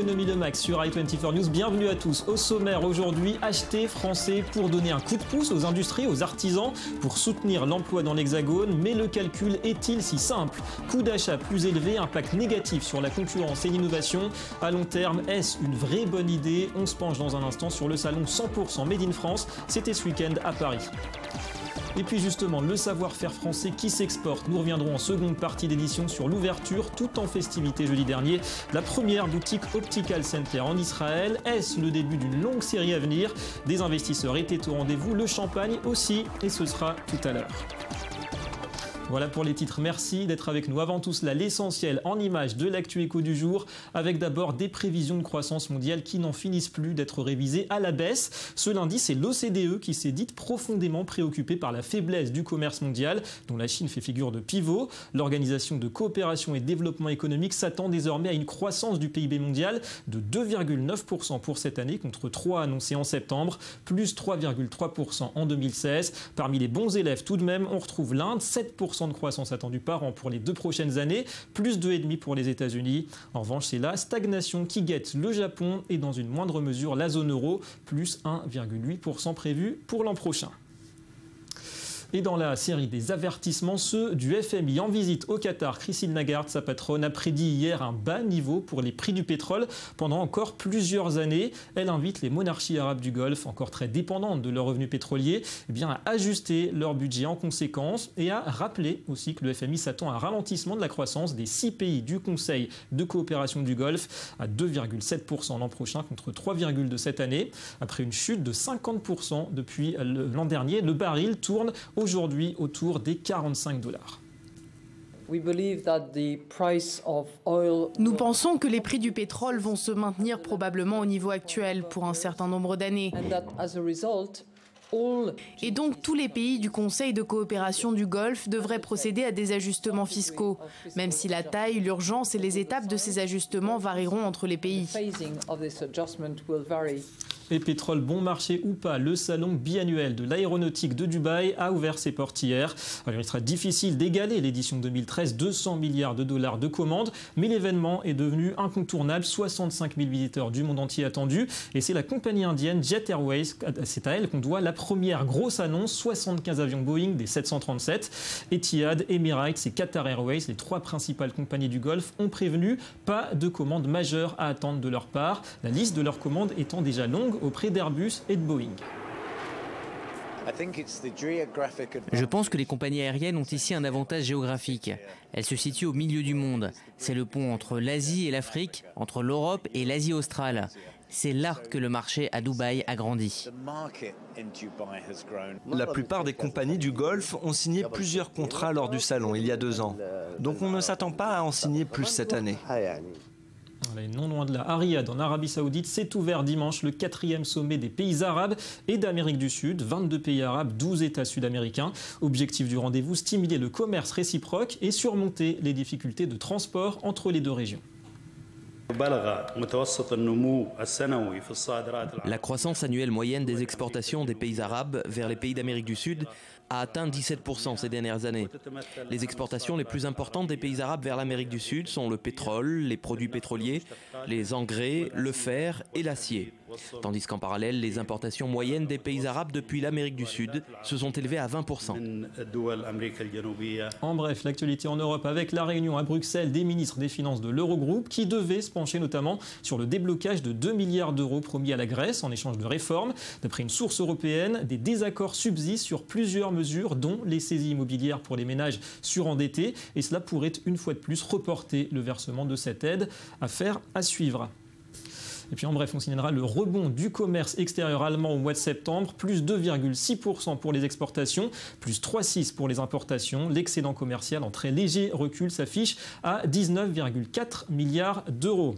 Économie de Max sur i24 News. Bienvenue à tous. Au sommaire aujourd'hui, acheter français pour donner un coup de pouce aux industries, aux artisans, pour soutenir l'emploi dans l'Hexagone. Mais le calcul est-il si simple? Coût d'achat plus élevé, impact négatif sur la concurrence et l'innovation. À long terme, est-ce une vraie bonne idée? On se penche dans un instant sur le salon 100% Made in France. C'était ce week-end à Paris. Et puis justement, le savoir-faire français qui s'exporte. Nous reviendrons en seconde partie d'édition sur l'ouverture, tout en festivité jeudi dernier, la première boutique Optical Center en Israël. Est-ce le début d'une longue série à venir? Des investisseurs étaient au rendez-vous, le champagne aussi, et ce sera tout à l'heure. Voilà pour les titres, merci d'être avec nous. Avant tout cela, l'essentiel en images de l'actu éco du jour, avec d'abord des prévisions de croissance mondiale qui n'en finissent plus d'être révisées à la baisse. Ce lundi, c'est l'OCDE qui s'est dite profondément préoccupée par la faiblesse du commerce mondial, dont la Chine fait figure de pivot. L'Organisation de coopération et développement économique s'attend désormais à une croissance du PIB mondial de 2,9% pour cette année, contre 3 annoncés en septembre, plus 3,3% en 2016. Parmi les bons élèves tout de même, on retrouve l'Inde, 7% de croissance attendue par an pour les 2 prochaines années, plus 2,5% pour les États-Unis. En revanche, c'est la stagnation qui guette le Japon et dans une moindre mesure la zone euro, plus 1,8% prévu pour l'an prochain. Et dans la série des avertissements, ceux du FMI en visite au Qatar. Christine Lagarde, sa patronne, a prédit hier un bas niveau pour les prix du pétrole pendant encore plusieurs années. Elle invite les monarchies arabes du Golfe, encore très dépendantes de leurs revenus pétroliers, à ajuster leur budget en conséquence et à rappeler aussi que le FMI s'attend à un ralentissement de la croissance des 6 pays du Conseil de coopération du Golfe à 2,7% l'an prochain contre 3,2% cette année. Après une chute de 50% depuis l'an dernier, le baril tourne aujourd'hui autour des $45. Nous pensons que les prix du pétrole vont se maintenir probablement au niveau actuel pour un certain nombre d'années. Et donc tous les pays du Conseil de coopération du Golfe devraient procéder à des ajustements fiscaux, même si la taille, l'urgence et les étapes de ces ajustements varieront entre les pays. Et pétrole bon marché ou pas, le salon biannuel de l'aéronautique de Dubaï a ouvert ses portes hier. Alors, il sera difficile d'égaler l'édition 2013, 200 milliards de dollars de commandes, mais l'événement est devenu incontournable, 65 000 visiteurs du monde entier attendus. Et c'est la compagnie indienne Jet Airways, c'est à elle qu'on doit la première grosse annonce, 75 avions Boeing des 737. Etihad, Emirates et Qatar Airways, les 3 principales compagnies du Golfe, ont prévenu pas de commandes majeures à attendre de leur part, la liste de leurs commandes étant déjà longue auprès d'Airbus et de Boeing. Je pense que les compagnies aériennes ont ici un avantage géographique. Elles se situent au milieu du monde. C'est le pont entre l'Asie et l'Afrique, entre l'Europe et l'Asie australe. C'est là que le marché à Dubaï a grandi. La plupart des compagnies du Golfe ont signé plusieurs contrats lors du salon il y a 2 ans. Donc on ne s'attend pas à en signer plus cette année. Et non loin de là, à Riyad, en Arabie Saoudite, s'est ouvert dimanche le 4e sommet des pays arabes et d'Amérique du Sud. 22 pays arabes, 12 États sud-américains. Objectif du rendez-vous, stimuler le commerce réciproque et surmonter les difficultés de transport entre les 2 régions. La croissance annuelle moyenne des exportations des pays arabes vers les pays d'Amérique du Sud a atteint 17% ces dernières années. Les exportations les plus importantes des pays arabes vers l'Amérique du Sud sont le pétrole, les produits pétroliers, les engrais, le fer et l'acier. Tandis qu'en parallèle, les importations moyennes des pays arabes depuis l'Amérique du Sud se sont élevées à 20%. En bref, l'actualité en Europe avec la réunion à Bruxelles des ministres des Finances de l'Eurogroupe qui devait se pencher notamment sur le déblocage de 2 milliards d'euros promis à la Grèce en échange de réformes. D'après une source européenne, des désaccords subsistent sur plusieurs mesures, dont les saisies immobilières pour les ménages surendettés. Et cela pourrait une fois de plus reporter le versement de cette aide. Affaire à suivre. Et puis en bref, on signalera le rebond du commerce extérieur allemand au mois de septembre, plus 2,6% pour les exportations, plus 3,6% pour les importations. L'excédent commercial en très léger recul s'affiche à 19,4 milliards d'euros.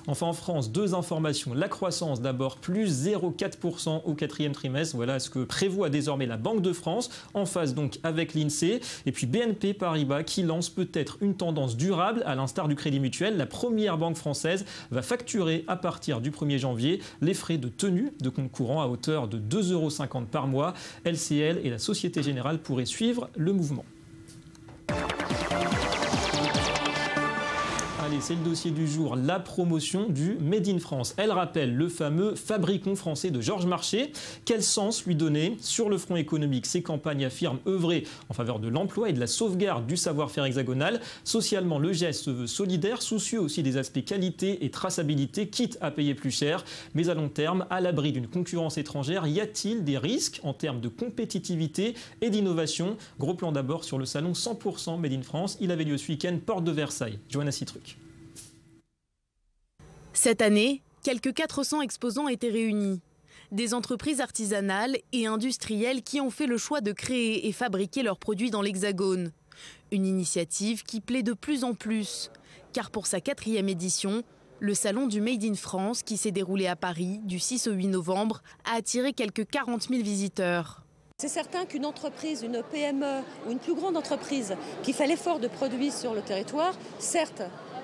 Enfin en France, 2 informations. La croissance d'abord, plus 0,4% au 4e trimestre. Voilà ce que prévoit désormais la Banque de France, en phase donc avec l'INSEE. Et puis BNP Paribas qui lance peut-être une tendance durable, à l'instar du Crédit Mutuel. La première banque française va facturer à partir du 1er janvier les frais de tenue de compte courant à hauteur de 2,50 € par mois. LCL et la Société Générale pourraient suivre le mouvement. Allez, c'est le dossier du jour, la promotion du Made in France. Elle rappelle le fameux fabricon français de Georges Marchais. Quel sens lui donner? Sur le front économique, ces campagnes affirment œuvrer en faveur de l'emploi et de la sauvegarde du savoir-faire hexagonal. Socialement, le geste se veut solidaire, soucieux aussi des aspects qualité et traçabilité, quitte à payer plus cher. Mais à long terme, à l'abri d'une concurrence étrangère, y a-t-il des risques en termes de compétitivité et d'innovation? Gros plan d'abord sur le salon 100% Made in France. Il avait lieu ce week-end, porte de Versailles. Johanna Citruc. Cette année, quelques 400 exposants étaient réunis. Des entreprises artisanales et industrielles qui ont fait le choix de créer et fabriquer leurs produits dans l'Hexagone. Une initiative qui plaît de plus en plus, car pour sa 4e édition, le salon du Made in France, qui s'est déroulé à Paris du 6 au 8 novembre, a attiré quelques 40 000 visiteurs. C'est certain qu'une entreprise, une PME ou une plus grande entreprise qui fait l'effort de produire sur le territoire, certes,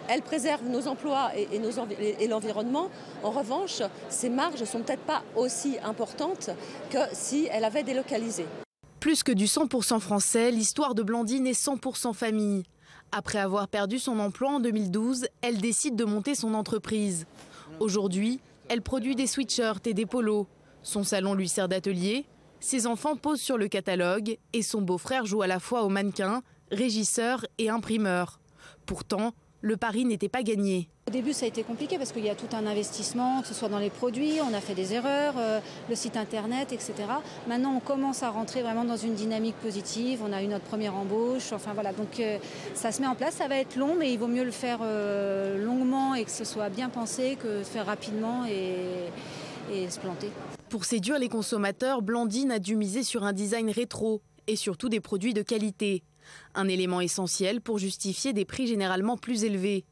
elle préserve nos emplois et l'environnement. En revanche, ses marges ne sont peut-être pas aussi importantes que si elle avait délocalisé. Plus que du 100% français, l'histoire de Blandine est 100% famille. Après avoir perdu son emploi en 2012, elle décide de monter son entreprise. Aujourd'hui, elle produit des sweatshirts et des polos. Son salon lui sert d'atelier. Ses enfants posent sur le catalogue et son beau-frère joue à la fois au mannequin, régisseur et imprimeur. Pourtant, le pari n'était pas gagné. Au début, ça a été compliqué parce qu'il y a tout un investissement, que ce soit dans les produits, on a fait des erreurs, le site internet, etc. Maintenant, on commence à rentrer vraiment dans une dynamique positive. On a eu notre première embauche. Enfin voilà, donc ça se met en place. Ça va être long, mais il vaut mieux le faire longuement et que ce soit bien pensé que de faire rapidement et se planter. Pour séduire les consommateurs, Blandine a dû miser sur un design rétro et surtout des produits de qualité. Un élément essentiel pour justifier des prix généralement plus élevés.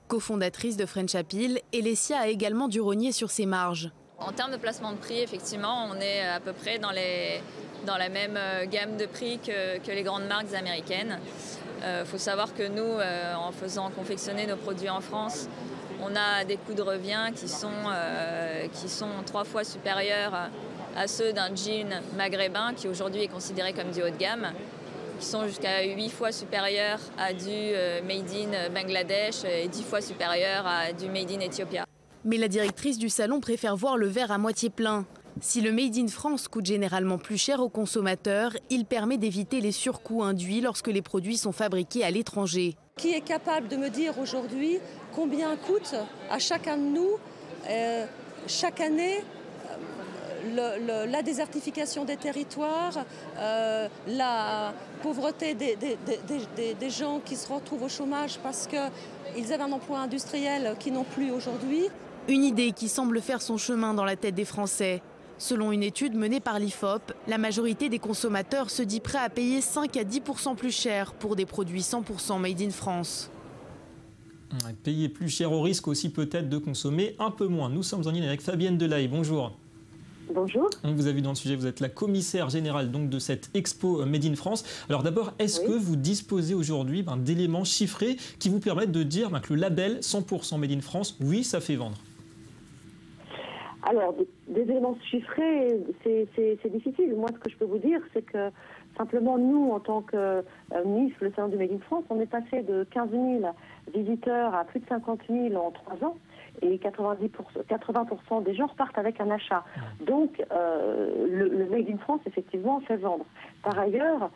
Cofondatrice de French Appeal, Alessia a également dû rogner sur ses marges. En termes de placement de prix, effectivement, on est à peu près dans la même gamme de prix que les grandes marques américaines. Faut savoir que nous, en faisant confectionner nos produits en France, on a des coûts de revient qui sont 3 fois supérieurs à ceux d'un jean maghrébin qui aujourd'hui est considéré comme du haut de gamme, qui sont jusqu'à 8 fois supérieurs à du Made in Bangladesh et 10 fois supérieurs à du Made in Ethiopia. Mais la directrice du salon préfère voir le verre à moitié plein. Si le Made in France coûte généralement plus cher aux consommateurs, il permet d'éviter les surcoûts induits lorsque les produits sont fabriqués à l'étranger. Qui est capable de me dire aujourd'hui combien coûte à chacun de nous chaque année la désertification des territoires, la pauvreté des gens qui se retrouvent au chômage parce qu'ils avaient un emploi industriel qu'ils n'ont plus aujourd'hui. Une idée qui semble faire son chemin dans la tête des Français. Selon une étude menée par l'IFOP, la majorité des consommateurs se dit prêt à payer 5 à 10% plus cher pour des produits 100% made in France. Payer plus cher au risque aussi peut-être de consommer un peu moins. Nous sommes en ligne avec Fabienne Delahaye. Bonjour. Bonjour. On vous a vu dans le sujet, vous êtes la commissaire générale donc, de cette expo Made in France. Alors d'abord, est-ce que vous disposez aujourd'hui d'éléments chiffrés qui vous permettent de dire que le label 100% Made in France, oui, ça fait vendre? Alors, des éléments chiffrés, c'est difficile. Moi, ce que je peux vous dire, c'est que simplement, nous, en tant que MIF, le salon du Made in France, on est passé de 15 000 visiteurs à plus de 50 000 en 3 ans. Et 80% des gens repartent avec un achat. Donc, le Made in France, effectivement, fait vendre. Par ailleurs,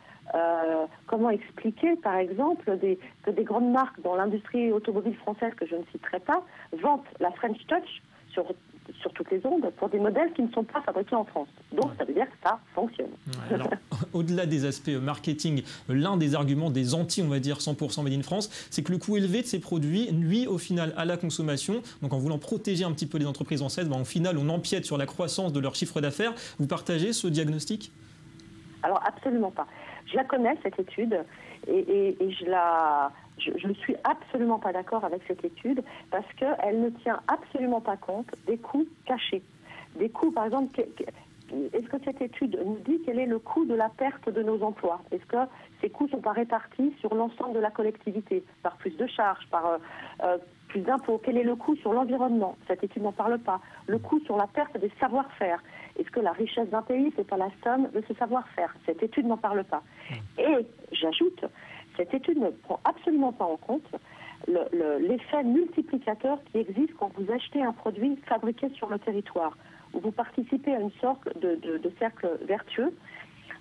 comment expliquer, par exemple, que des grandes marques dans l'industrie automobile française, que je ne citerai pas, vendent la French Touch sur toutes les ondes pour des modèles qui ne sont pas fabriqués en France. Donc, ça veut dire que ça fonctionne. Alors, au-delà des aspects marketing, l'un des arguments des anti, on va dire, 100% Made in France, c'est que le coût élevé de ces produits nuit au final à la consommation. Donc, en voulant protéger un petit peu les entreprises françaises, au final, on empiète sur la croissance de leur chiffre d'affaires. Vous partagez ce diagnostic? Alors, absolument pas. Je la connais, cette étude, et je ne suis absolument pas d'accord avec cette étude parce qu'elle ne tient absolument pas compte des coûts cachés. Des coûts, par exemple, est-ce que cette étude nous dit quel est le coût de la perte de nos emplois? Est-ce que ces coûts sont pas répartis sur l'ensemble de la collectivité, par plus de charges, par plus d'impôts? Quel est le coût sur l'environnement? Cette étude n'en parle pas. Le coût sur la perte des savoir-faire. Est-ce que la richesse d'un pays, c'est pas la somme de ce savoir-faire? Cette étude n'en parle pas. Et j'ajoute, cette étude ne prend absolument pas en compte l'effet multiplicateur qui existe quand vous achetez un produit fabriqué sur le territoire, où vous participez à une sorte de cercle vertueux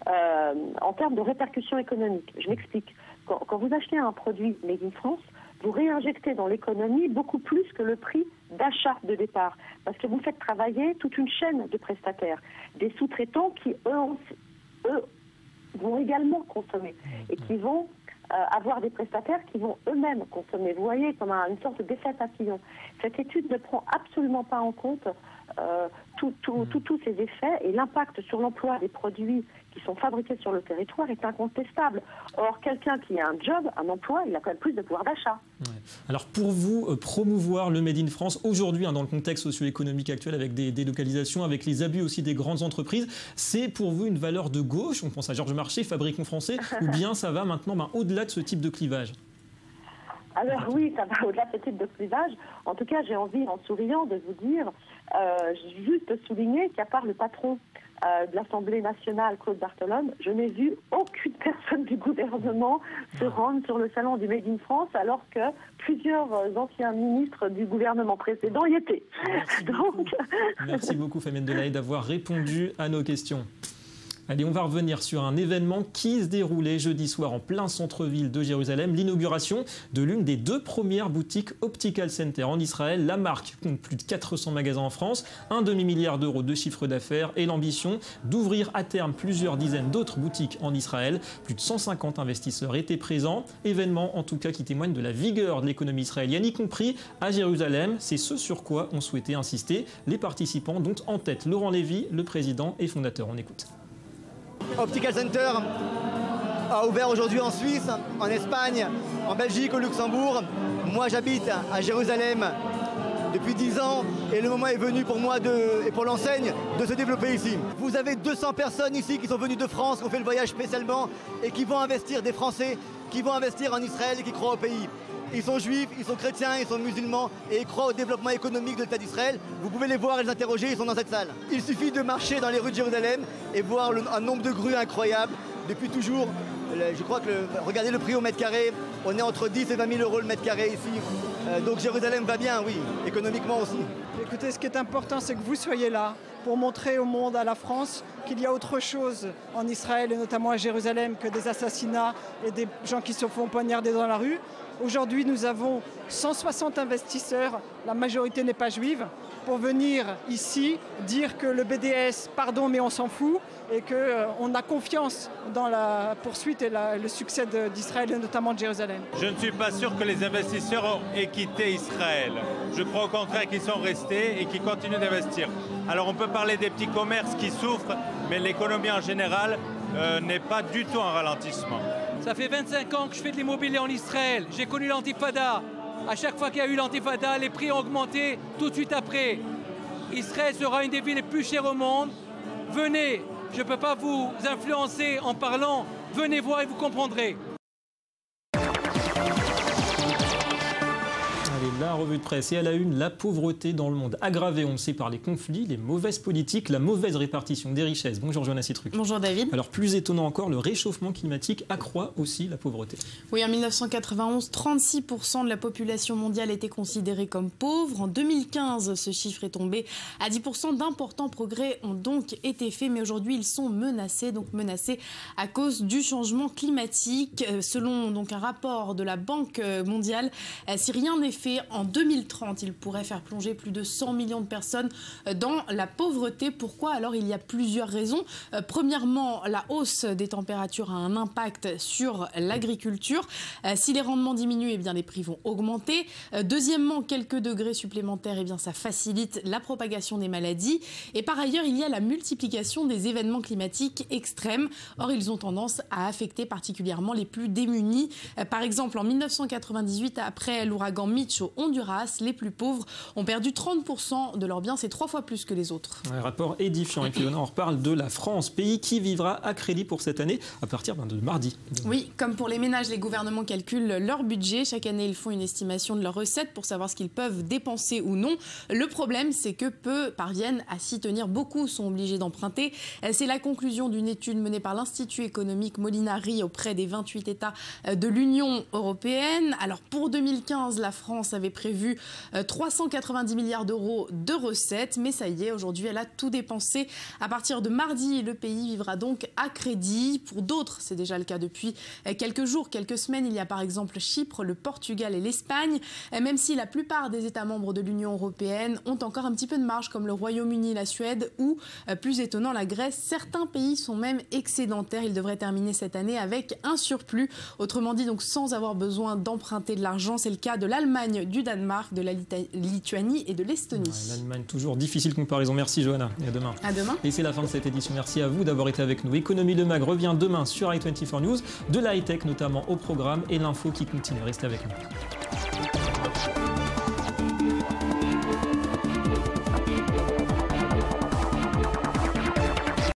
en termes de répercussions économiques. Je m'explique. Quand vous achetez un produit made in France, vous réinjectez dans l'économie beaucoup plus que le prix d'achat de départ, parce que vous faites travailler toute une chaîne de prestataires, des sous-traitants qui, eux, vont également consommer et qui vont avoir des prestataires qui vont eux-mêmes consommer. Vous voyez, comme une sorte d'effet papillon. Cette étude ne prend absolument pas en compte tous ces effets, et l'impact sur l'emploi des produits qui sont fabriqués sur le territoire est incontestable. Or, quelqu'un qui a un job, un emploi, il a quand même plus de pouvoir d'achat. Ouais. Alors pour vous, promouvoir le Made in France aujourd'hui, dans le contexte socio-économique actuel, avec des délocalisations, avec les abus aussi des grandes entreprises, c'est pour vous une valeur de gauche? On pense à Georges Marchais, fabricons français, ou bien ça va maintenant au-delà de ce type de clivage? Alors oui, ça va au-delà de ce type de clivage. En tout cas, j'ai envie, en souriant, de vous dire, juste souligner qu'à part le patron de l'Assemblée nationale, Claude Barthelone, je n'ai vu aucune personne du gouvernement se rendre sur le salon du Made in France, alors que plusieurs anciens ministres du gouvernement précédent y étaient. Merci beaucoup, Fabienne Delahaye, d'avoir répondu à nos questions. Allez, on va revenir sur un événement qui se déroulait jeudi soir en plein centre-ville de Jérusalem, l'inauguration de l'une des 2 premières boutiques Optical Center en Israël. La marque compte plus de 400 magasins en France, un demi-milliard d'euros de chiffre d'affaires et l'ambition d'ouvrir à terme plusieurs dizaines d'autres boutiques en Israël. Plus de 150 investisseurs étaient présents. Événement en tout cas qui témoigne de la vigueur de l'économie israélienne, y compris à Jérusalem. C'est ce sur quoi ont souhaité insister les participants, dont en tête Laurent Lévy, le président et fondateur. On écoute. Optical Center a ouvert aujourd'hui en Suisse, en Espagne, en Belgique, au Luxembourg. Moi, j'habite à Jérusalem depuis 10 ans et le moment est venu pour moi et pour l'enseigne de se développer ici. Vous avez 200 personnes ici qui sont venues de France, qui ont fait le voyage spécialement et qui vont investir, des Français, qui vont investir en Israël et qui croient au pays. Ils sont juifs, ils sont chrétiens, ils sont musulmans et ils croient au développement économique de l'État d'Israël. Vous pouvez les voir et les interroger, ils sont dans cette salle. Il suffit de marcher dans les rues de Jérusalem et voir un nombre de grues incroyable. Depuis toujours, je crois que, regardez le prix au mètre carré, on est entre 10 et 20 000 euros le mètre carré ici. Donc Jérusalem va bien, oui, économiquement aussi. Écoutez, ce qui est important, c'est que vous soyez là pour montrer au monde, à la France, qu'il y a autre chose en Israël et notamment à Jérusalem que des assassinats et des gens qui se font poignarder dans la rue. Aujourd'hui, nous avons 160 investisseurs, la majorité n'est pas juive, pour venir ici dire que le BDS, pardon, mais on s'en fout, et qu'on a confiance dans la poursuite et le succès d'Israël et notamment de Jérusalem. Je ne suis pas sûr que les investisseurs aient quitté Israël. Je crois au contraire qu'ils sont restés et qu'ils continuent d'investir. Alors on peut parler des petits commerces qui souffrent, mais l'économie en général n'est pas du tout en ralentissement. Ça fait 25 ans que je fais de l'immobilier en Israël. J'ai connu l'antifada. À chaque fois qu'il y a eu l'antifada, les prix ont augmenté tout de suite après. Israël sera une des villes les plus chères au monde. Venez, je ne peux pas vous influencer en parlant. Venez voir et vous comprendrez. La revue de presse et à la une, la pauvreté dans le monde aggravée, on le sait, par les conflits, les mauvaises politiques, la mauvaise répartition des richesses. Bonjour Joanna Citruc. Bonjour David. Alors plus étonnant encore, le réchauffement climatique accroît aussi la pauvreté. Oui, en 1991, 36% de la population mondiale était considérée comme pauvre. En 2015, ce chiffre est tombé à 10%. D'importants progrès ont donc été faits, mais aujourd'hui ils sont menacés, à cause du changement climatique. Selon donc un rapport de la Banque mondiale, si rien n'est fait, en 2030, il pourrait faire plonger plus de 100 millions de personnes dans la pauvreté. Pourquoi? Alors, il y a plusieurs raisons. Premièrement, la hausse des températures a un impact sur l'agriculture. Si les rendements diminuent, eh bien, les prix vont augmenter. Deuxièmement, quelques degrés supplémentaires, eh bien, ça facilite la propagation des maladies. Et par ailleurs, il y a la multiplication des événements climatiques extrêmes. Or, ils ont tendance à affecter particulièrement les plus démunis. Par exemple, en 1998, après l'ouragan Mitch au Honduras, les plus pauvres, ont perdu 30% de leurs biens. C'est 3 fois plus que les autres. Un rapport édifiant. Et puis on reparle de la France, pays qui vivra à crédit pour cette année à partir de mardi. Oui, comme pour les ménages, les gouvernements calculent leur budget. Chaque année, ils font une estimation de leurs recettes pour savoir ce qu'ils peuvent dépenser ou non. Le problème, c'est que peu parviennent à s'y tenir. Beaucoup sont obligés d'emprunter. C'est la conclusion d'une étude menée par l'Institut économique Molinari auprès des 28 États de l'Union européenne. Alors pour 2015, la France avait prévu 390 milliards d'euros de recettes, mais ça y est, aujourd'hui, elle a tout dépensé. À partir de mardi, le pays vivra donc à crédit. Pour d'autres, c'est déjà le cas depuis quelques jours, quelques semaines. Il y a par exemple Chypre, le Portugal et l'Espagne. Même si la plupart des États membres de l'Union européenne ont encore un petit peu de marge, comme le Royaume-Uni, la Suède ou, plus étonnant, la Grèce. Certains pays sont même excédentaires. Ils devraient terminer cette année avec un surplus. Autrement dit, donc sans avoir besoin d'emprunter de l'argent. C'est le cas de l'Allemagne, du Danemark, de la Lituanie et de l'Estonie. Ouais, l'Allemagne, toujours difficile comparaison. Merci Johanna. Et à demain. À demain. Et c'est la fin de cette édition. Merci à vous d'avoir été avec nous. Économie de Mag revient demain sur i24 News. De la high-tech notamment au programme et l'info qui continue. Restez avec nous.